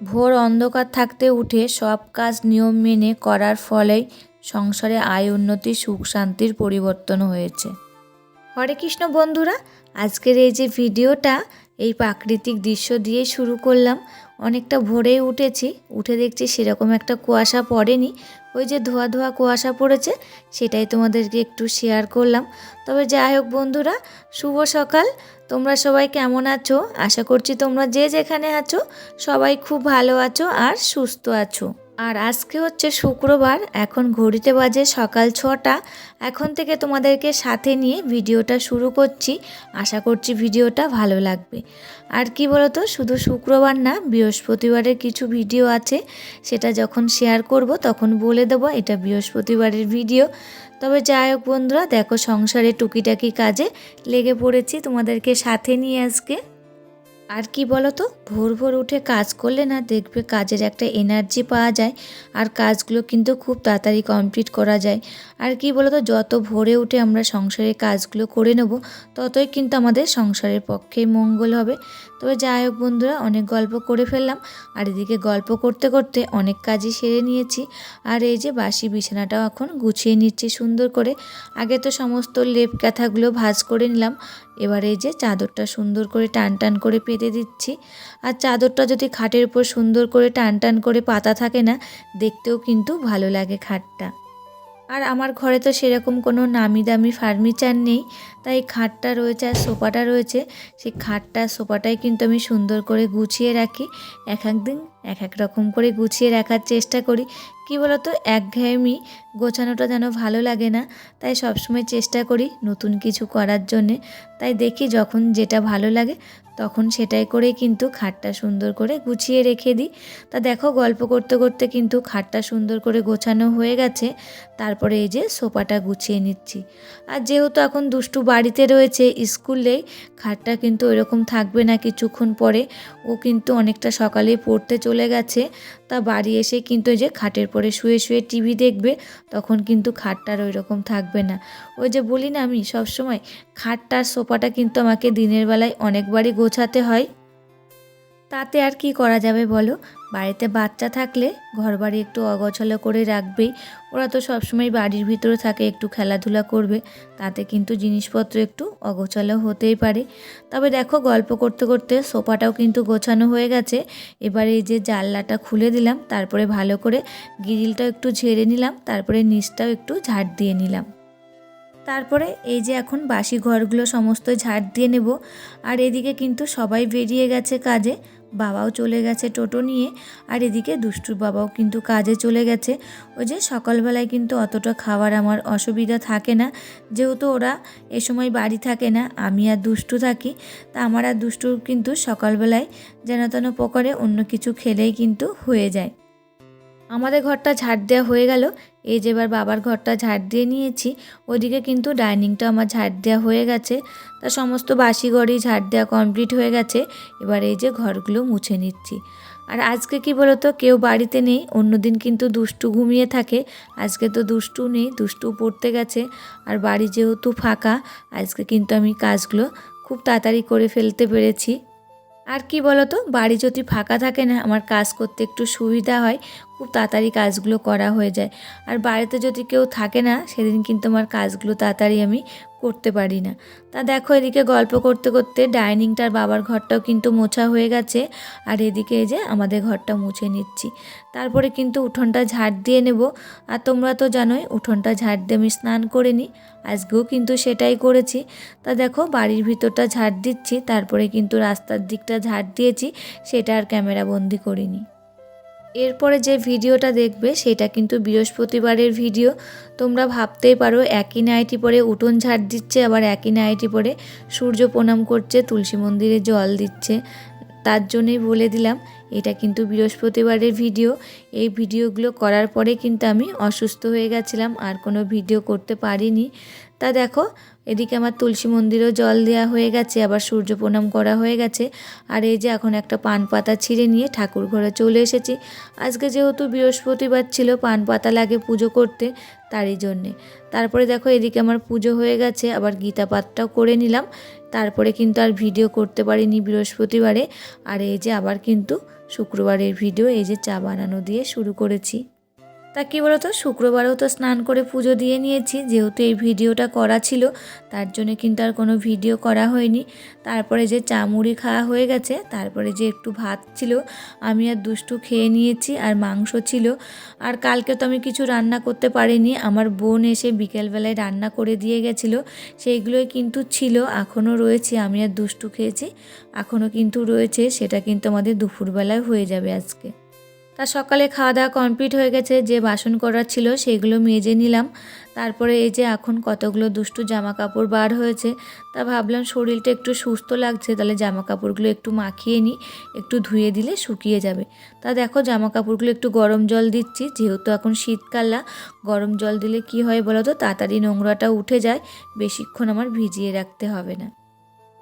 ভোর অন্ধকার থাকতে উঠে সব কাজ নিয়ম মেনে করার ফলেই সংসারে আয় উন্নতি সুখ শান্তির পরিবর্তন হয়েছে। হরে কৃষ্ণ বন্ধুরা, আজকের এই যে ভিডিওটা এই প্রাকৃতিক দৃশ্য দিয়ে শুরু করলাম। অনেকটা ভোরেই উঠেছি, উঠে দেখছি সেরকম একটা কুয়াশা পড়েনি, ওই যে ধোয়া ধোয়া কুয়াশা পড়েছে, সেটাই তোমাদেরকে একটু শেয়ার করলাম। তবে যাই হোক বন্ধুরা, শুভ সকাল। তোমরা সবাই কেমন আছো? আশা করছি তোমরা যে যেখানে আছো সবাই খুব ভালো আছো আর সুস্থ আছো। আর আজকে হচ্ছে শুক্রবার, এখন ঘড়িতে বাজে সকাল 6টা। এখন থেকে তোমাদেরকে সাথে নিয়ে ভিডিওটা শুরু করছি। আশা করছি ভিডিওটা ভালো লাগবে। আর কি বলতো, শুধু শুক্রবার না, বৃহস্পতিবারের কিছু ভিডিও আছে, সেটা যখন শেয়ার করব তখন বলে দেবো এটা বৃহস্পতিবারের ভিডিও। তবে যাই হোক বন্ধুরা, দেখো সংসারে টুকিটাকি কাজে লেগে পড়েছি তোমাদেরকে সাথে নিয়ে আজকে। আর কি বলো তো, ভোর ভোর উঠে কাজ করলে না, দেখবে কাজের একটা এনার্জি পাওয়া যায় আর কাজগুলো কিন্তু খুব তাড়াতাড়ি কমপ্লিট করা যায়। আর কি বলো তো, যত ভোরে উঠে আমরা সংসারের কাজগুলো করে নেব ততই কিন্তু আমাদের সংসারের পক্ষেই মঙ্গল হবে। তবে যাই হোক বন্ধুরা, অনেক গল্প করে ফেললাম আর এদিকে গল্প করতে করতে অনেক কাজই সেরে নিয়েছি। আর এই যে বাসি বিছানাটাও এখন গুছিয়ে নিচ্ছি সুন্দর করে। আগে তো সমস্ত লেপ কাঁথাগুলো ভাঁজ করে নিলাম, এবার এই যে চাদরটা সুন্দর করে টান টান করে পেতে দিচ্ছি। আর চাদরটা যদি খাটের উপর সুন্দর করে টান টান করে পাতা থাকে না, দেখতেও কিন্তু ভালো লাগে খাটটা। আর আমার ঘরে তো সেরকম কোনো নামি দামি ফার্নিচার নেই, তাই খাটটা রয়েছে আর সোফাটা রয়েছে। সেই খাটটা সোফাটাই কিন্তু আমি সুন্দর করে গুছিয়ে রাখি। এক এক দিন এক এক রকম করে গুছিয়ে রাখার চেষ্টা করি। কি বলতো, একঘেয়েমি গোছানোটা যেন ভালো লাগে না, তাই সবসময় চেষ্টা করি নতুন কিছু করার জন্যে। তাই দেখি যখন যেটা ভালো লাগে তখন সেটাই করে কিন্তু খাটটা সুন্দর করে গুছিয়ে রেখে দিই। তা দেখো, গল্প করতে করতে কিন্তু খাটটা সুন্দর করে গোছানো হয়ে গেছে। তারপরে এই যে সোফাটা গুছিয়ে নিচ্ছি। আর যেহেতু এখন দুষ্টু বাড়িতে রয়েছে, স্কুলেই খাটটা কিন্তু এরকম থাকবে না কিছুক্ষণ পরে। ও কিন্তু অনেকটা সকালেই পড়তে চলে গেছে, তা বাড়ি এসে কিন্তু এই যে খাটের পরে শুয়ে শুয়ে টিভি দেখবে, তখন কিন্তু খাটটার ওই রকম থাকবে না। ওই যে বলি না আমি সবসময়, খাটটার সোফাটা কিন্তু আমাকে দিনের বেলায় অনেকবারই গোছাতে হয়। তাতে আর কি করা যাবে বলো, বাড়িতে বাচ্চা থাকলে ঘরবাড়ি একটু অগোছালো করে রাখবেই। ওরা তো সবসময় বাড়ির ভিতরে থাকে, একটু খেলাধুলা করবে, তাতে কিন্তু জিনিসপত্র একটু অগোছালো হতেই পারে। তবে দেখো, গল্প করতে করতে সোফাটাও কিন্তু গোছানো হয়ে গেছে। এবারে এই যে জানলাটা খুলে দিলাম, তারপরে ভালো করে গ্রিলটাও একটু ঝেড়ে নিলাম, তারপরে নিচটাও একটু ঝাড় দিয়ে নিলাম। তারপরে এই যে এখন বাসি ঘরগুলো সমস্ত ঝাড় দিয়ে নেব। আর এদিকে কিন্তু সবাই বেরিয়ে গেছে কাজে, বাবাও চলে গেছে টোটো নিয়ে। আর এদিকে দুষ্টুর বাবাও কিন্তু কাজে চলে গেছে। ওই যে সকালবেলায় কিন্তু অতটা খাবার আমার অসুবিধা থাকে না, যেহেতু ওরা এ সময় বাড়ি থাকে না, আমি আর দুষ্টু থাকি। তা আমার আর দুষ্টুর কিন্তু সকালবেলায় যেন তেন প্রকারে অন্য কিছু খেলেই কিন্তু হয়ে যায়। আমাদের ঘরটা ঝাড় দেওয়া হয়ে গেল, এই যে এবার বাবার ঘরটা ঝাড় দিয়ে নিয়েছি। ওদিকে কিন্তু ডাইনিংটা আমার ঝাড় দেওয়া হয়ে গেছে। তা সমস্ত বাসি ঘরই ঝাড় দেওয়া কমপ্লিট হয়ে গেছে। এবার এই যে ঘরগুলো মুছে নিচ্ছি। আর আজকে কি বলতো, কেউ বাড়িতে নেই, অন্যদিন কিন্তু দুষ্টু ঘুমিয়ে থাকে। আজকে তো দুষ্টু নেই, দুষ্টু পড়তে গেছে। আর বাড়ি যেহেতু ফাঁকা, আজকে কিন্তু আমি কাজগুলো খুব তাড়াতাড়ি করে ফেলতে পেরেছি। আর কি বলতো, বাড়ি যদি ফাঁকা থাকে না, আমার কাজ করতে একটু সুবিধা হয়, খুব তাড়াতাড়ি কাজগুলো করা হয়ে যায়। আর বাড়িতে যদি কেউ থাকে না, সেদিন কিন্তু আমার কাজগুলো তাড়াতাড়ি আমি করতে পারি না। তা দেখো, এদিকে গল্প করতে করতে ডাইনিংটার বাবার ঘরটাও কিন্তু মোছা হয়ে গেছে। আর এদিকে এই যে আমাদের ঘরটা মুছে নিচ্ছি। তারপরে কিন্তু উঠোনটা ঝাড় দিয়ে নেব। আর তোমরা তো জানোই উঠোনটা ঝাড় দিয়ে আমি স্নান করে নিই, আজকেও কিন্তু সেটাই করেছি। তা দেখো, বাড়ির ভিতরটা ঝাড় দিচ্ছি, তারপরে কিন্তু রাস্তার দিকটা ঝাড় দিয়েছি, সেটা আর ক্যামেরা বন্দি করিনি। এরপরে যে ভিডিওটা দেখবে সেটা কিন্তু বৃহস্পতিবারের ভিডিও। তোমরা ভাবতেই পারো, একই নাইটি পরে উঠোন ঝাড় দিচ্ছে, আবার একই নাইটি পরে সূর্য প্রণাম করছে, তুলসী মন্দিরে জল দিচ্ছে। তার জন্যই বলে দিলাম, এটা কিন্তু বৃহস্পতিবারের ভিডিও। এই ভিডিওগুলো করার পরে কিন্তু আমি অসুস্থ হয়ে গেছিলাম, আর কোনো ভিডিও করতে পারিনি। তা দেখো, এদিকে আমার তুলসী মন্দিরেও জল দেওয়া হয়ে গেছে, আবার সূর্য প্রণাম করা হয়ে গেছে। আর এই যে এখন একটা পান পাতা ছিঁড়ে নিয়ে ঠাকুর ঘরে চলে এসেছি। আজকে যেহেতু বৃহস্পতিবার ছিল, পান পাতা লাগে পুজো করতে, তারই জন্যে। তারপরে দেখো এদিকে আমার পুজো হয়ে গেছে, আবার গীতা পাঠটাও করে নিলাম। তারপরে কিন্তু আর ভিডিও করতে পারিনি বৃহস্পতিবারে। আর এই যে আবার কিন্তু শুক্রবারের ভিডিও এই যে চা বানানো দিয়ে শুরু করেছি। তা কী বলতো, শুক্রবারেও তো স্নান করে পুজো দিয়ে নিয়েছি, যেহেতু এই ভিডিওটা করা ছিল তার জন্য কিন্তু আর কোনো ভিডিও করা হয়নি। তারপরে যে চা মুড়ি খাওয়া হয়ে গেছে, তারপরে যে একটু ভাত ছিল আমি আর দুষ্টু খেয়ে নিয়েছি, আর মাংস ছিল। আর কালকে তো আমি কিছু রান্না করতে পারিনি, আমার বোন এসে বিকেলবেলায় রান্না করে দিয়ে গেছিলো, সেইগুলোই কিন্তু ছিল, এখনও রয়েছে। আমি আর দুষ্টু খেয়েছি, এখনও কিন্তু রয়েছে, সেটা কিন্তু আমাদের দুপুরবেলায় হয়ে যাবে আজকে। তা সকালে খাওয়া দাওয়া কমপ্লিট হয়ে গেছে, যে বাসন করার ছিল সেগুলো মেজে নিলাম। তারপরে এই যে এখন কতগুলো দুষ্টু জামা কাপড় বার হয়েছে, তা ভাবলাম শরীরটা একটু সুস্থ লাগছে, তাহলে জামা কাপড়গুলো একটু মাখিয়ে নিই, একটু ধুয়ে দিলে শুকিয়ে যাবে। তা দেখো জামা কাপড়গুলো একটু গরম জল দিচ্ছি, যেহেতু এখন শীতকাল, গরম জল দিলে কি হয় বলো তো, তাড়াতাড়ি নোংরাটা উঠে যায়, বেশিক্ষণ আমার ভিজিয়ে রাখতে হবে না।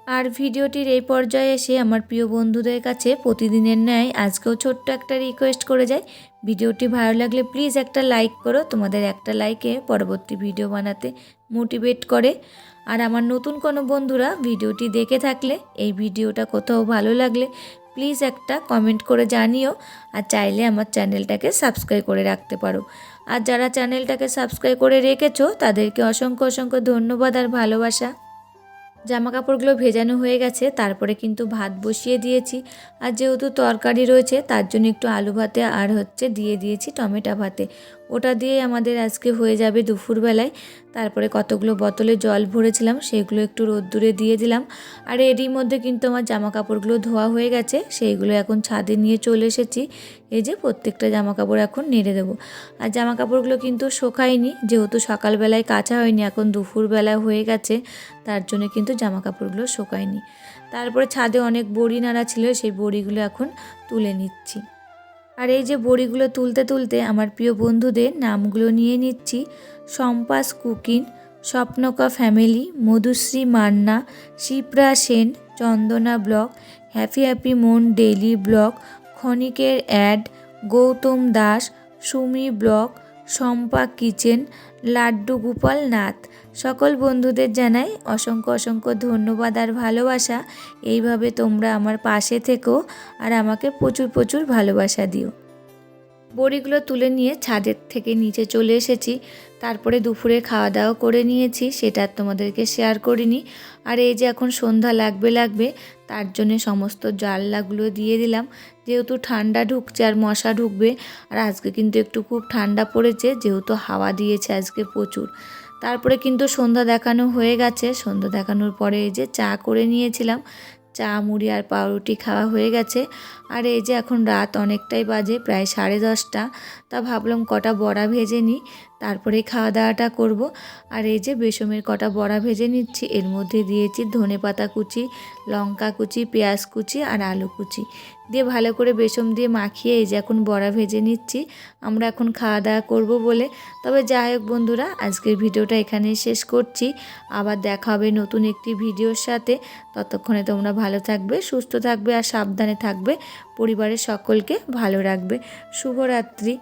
আর ভিডিওটির এই পর্যায়ে এসে আমার প্রিয় বন্ধুদের কাছে প্রতিদিনের ন্যায় আজকেও ছোট্ট একটা রিকোয়েস্ট করে যাই, ভিডিওটি ভালো লাগলে প্লিজ একটা লাইক করো। তোমাদের একটা লাইকে পরবর্তী ভিডিও বানাতে মোটিভেট করে। আর আমার নতুন কোনো বন্ধুরা ভিডিওটি দেখে থাকলে, এই ভিডিওটা কোথাও ভালো লাগলে প্লিজ একটা কমেন্ট করে জানিও। আর চাইলে আমার চ্যানেলটাকে সাবস্ক্রাইব করে রাখতে পারো। আর যারা চ্যানেলটাকে সাবস্ক্রাইব করে রেখেছো তাদেরকে অসংখ্য অসংখ্য ধন্যবাদ আর ভালোবাসা। জামা কাপড়গুলো ভেজানো হয়ে গেছে, তারপরে কিন্তু ভাত বসিয়ে দিয়েছি। আর যেহেতু তরকারি রয়েছে তার জন্য একটু আলু ভাতে আর দিয়ে দিয়েছি টমেটো ভাতে, ওটা দিয়ে আমাদের আজকে হয়ে যাবে দুপুরবেলায়। তারপরে কতগুলো বোতলে জল ভরেছিলাম সেগুলো একটু রোদ্দুরে দিয়ে দিলাম। আর এরই মধ্যে কিন্তু আমার জামা কাপড়গুলো ধোয়া হয়ে গেছে, সেইগুলো এখন ছাদে নিয়ে চলে এসেছি। এই যে প্রত্যেকটা জামা কাপড় এখন নেড়ে দেবো। আর জামা কাপড়গুলো কিন্তু শোকায়নি, যেহেতু সকালবেলায় কাচা হয়নি, এখন দুপুরবেলা হয়ে গেছে, তার জন্য কিন্তু জামা কাপড়গুলো শোকায়নি। তারপরে ছাদে অনেক বড়ি নাড়া ছিল, সেই বড়িগুলো এখন তুলে নিচ্ছি। আর এই যে বড়িগুলো তুলতে তুলতে আমার প্রিয় বন্ধুদের নামগুলো নিয়ে নিচ্ছি: সম্পাস cooking, Swapnaka family, Madhushree Manna, Shipra Sen, Chandana blog, happy happy মন ডেইলি ব্লগ, ক্ষণিকের ad, Gautam Das, Sumi blog, Shampa kitchen, Laddu Gopal Nath. সকল বন্ধুদের জানাই অসংখ্য অসংখ্য ধন্যবাদ আর ভালোবাসা। এইভাবে তোমরা আমার পাশে থেকো আর আমাকে প্রচুর প্রচুর ভালোবাসা দিও। বড়িগুলো তুলে নিয়ে ছাদের থেকে নিচে চলে এসেছি। তারপরে দুপুরে খাওয়া দাওয়া করে নিয়েছি, সেটা আর তোমাদেরকে শেয়ার করিনি। আর এই যে এখন সন্ধ্যা লাগবে, তার জন্য সমস্ত জানলাগুলো দিয়ে দিলাম, যেহেতু ঠান্ডা ঢুকছে আর মশা ঢুকবে। আর আজকে কিন্তু একটু খুব ঠান্ডা পড়েছে, যেহেতু হাওয়া দিয়েছে আজকে প্রচুর। তারপরে কিন্তু সন্ধ্যা দেখানো হয়ে গেছে, সন্ধ্যা দেখানোর পরে এই যে চা করে নিয়েছিলাম, চা মুড়ি আর পাউরুটি খাওয়া হয়ে গেছে। আর এই যে এখন রাত অনেকটাই বাজে, প্রায় 10:30। তা ভাবলাম কটা বড়া ভেজে নিই, তারপরে খাওয়া দাওয়াটা করব। আর এই যে বেসমের কটা বড়া ভেজে নিচ্ছি, এর মধ্যে দিয়েছি ধনেপাতা কুচি, লঙ্কা কুচি, পেঁয়াজ কুচি আর আলু কুচি দিয়ে ভালো করে বেসম দিয়ে মাখিয়ে এই যে এখন বড়া ভেজে নিচ্ছি। আমরা এখন খাওয়া দাওয়া করবো বলে। তবে যাই হোক বন্ধুরা, আজকের ভিডিওটা এখানেই শেষ করছি। আবার দেখা হবে নতুন একটি ভিডিওর সাথে। ততক্ষণে তোমরা ভালো থাকবে, সুস্থ থাকবে আর সাবধানে থাকবে। পরিবারের সকলকে ভালো রাখবে। শুভরাত্রি।